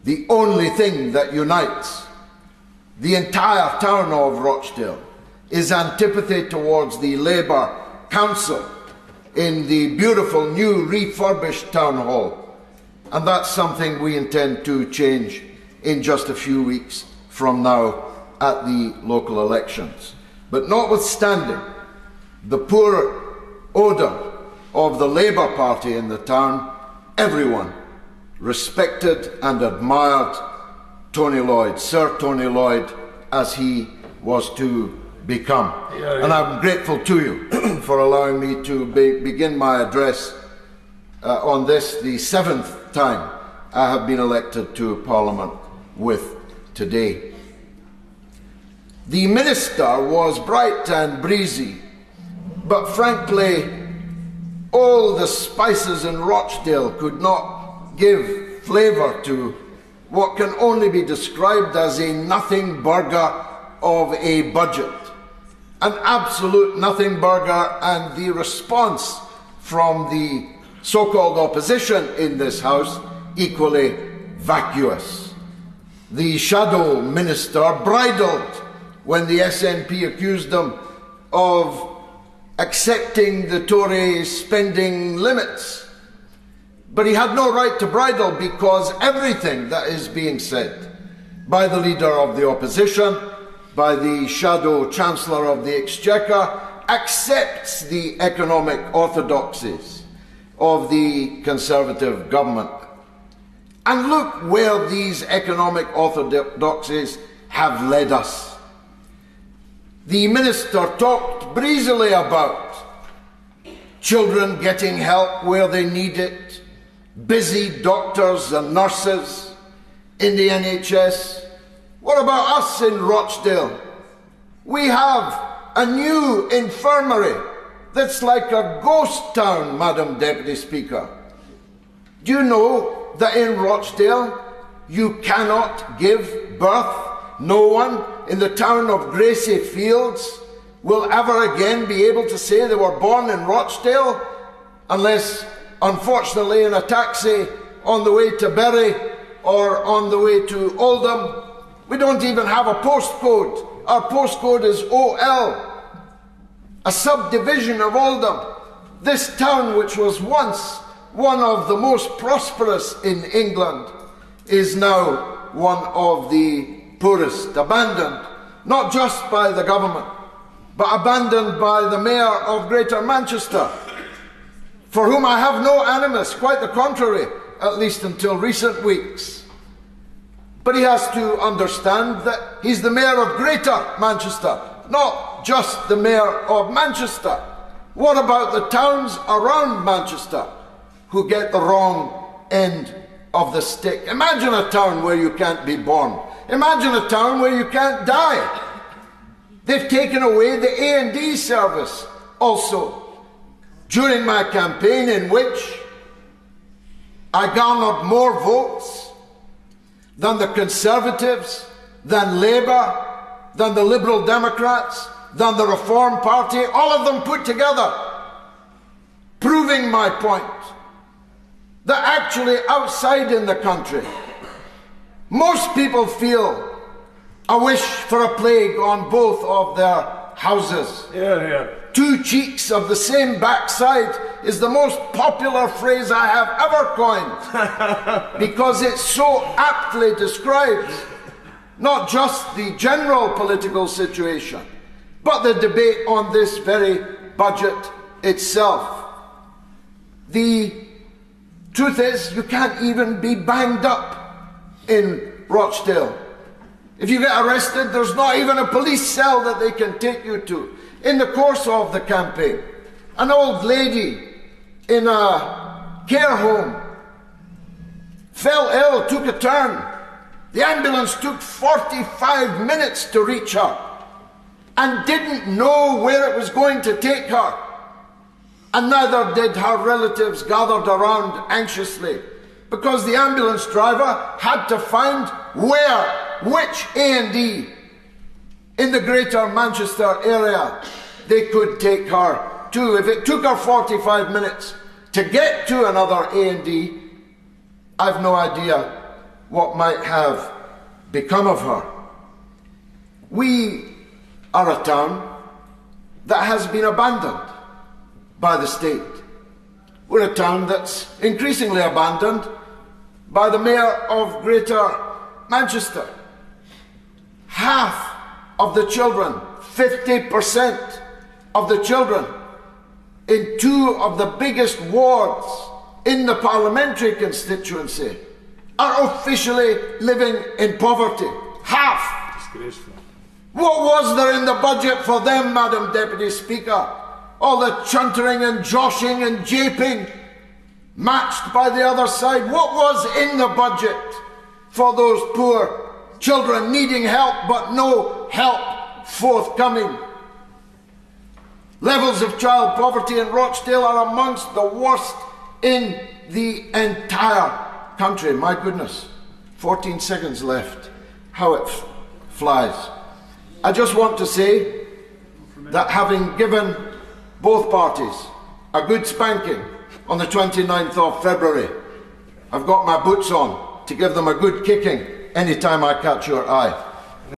the only thing that unites the entire town of Rochdale is antipathy towards the Labour Council in the beautiful new refurbished town hall. And that's something we intend to change in just a few weeks from now at the local elections. But notwithstanding the poor odour of the Labour Party in the town, everyone respected and admired Tony Lloyd, Sir Tony Lloyd, as he was to become. And I'm grateful to you for allowing me to begin my address on this, the 7th time I have been elected to Parliament with today. The minister was bright and breezy, but frankly, all the spices in Rochdale could not give flavour to what can only be described as a nothing burger of a budget. An absolute nothing burger, and the response from the so-called opposition in this House equally vacuous. The shadow minister bridled when the SNP accused them of accepting the Tory spending limits. But he had no right to bridle, because everything that is being said by the leader of the opposition, by the shadow Chancellor of the Exchequer, accepts the economic orthodoxies of the Conservative government. And look where these economic orthodoxies have led us. The minister talked breezily about children getting help where they need it, busy doctors and nurses in the NHS. What about us in Rochdale? We have a new infirmary that's like a ghost town, Madam Deputy Speaker. Do you know that in Rochdale you cannot give birth? No one in the town of Gracie Fields will ever again be able to say they were born in Rochdale, unless, unfortunately, in a taxi on the way to Bury or on the way to Oldham. We don't even have a postcode. Our postcode is OL, a subdivision of Oldham. This town, which was once one of the most prosperous in England, is now one of the poorest, abandoned, not just by the government, but abandoned by the Mayor of Greater Manchester, for whom I have no animus, quite the contrary, at least until recent weeks. But he has to understand that he's the Mayor of Greater Manchester, not just the Mayor of Manchester. What about the towns around Manchester who get the wrong end of the stick? Imagine a town where you can't be born. Imagine a town where you can't die. They've taken away the A&E service also. During my campaign, in which I garnered more votes than the Conservatives, than Labour, than the Liberal Democrats, than the Reform Party, all of them put together, proving my point that actually outside in the country, most people feel a wish for a plague on both of their houses. Two cheeks of the same backside is the most popular phrase I have ever coined, because it so aptly describes not just the general political situation, but the debate on this very budget itself. The truth is, you can't even be banged up in Rochdale. If you get arrested, there's not even a police cell that they can take you to. In the course of the campaign, an old lady in a care home fell ill, took a turn. The ambulance took 45 minutes to reach her and didn't know where it was going to take her. And neither did her relatives gathered around anxiously, because the ambulance driver had to find which A&E in the Greater Manchester area they could take her to. If it took her 45 minutes to get to another A&E, I've no idea what might have become of her. We are a town that has been abandoned by the state. We're a town that's increasingly abandoned by the Mayor of Greater Manchester. Half of the children, 50% of the children in two of the biggest wards in the parliamentary constituency are officially living in poverty. Half. Disgraceful. What was there in the budget for them, Madam Deputy Speaker? All the chuntering and joshing and japing matched by the other side. What was in the budget for those poor children needing help but no help forthcoming? Levels of child poverty in Rochdale are amongst the worst in the entire country. My goodness, 14 seconds left. How it flies. I just want to say that having given both parties a good spanking on the 29th of February, I've got my boots on to give them a good kicking anytime I catch your eye.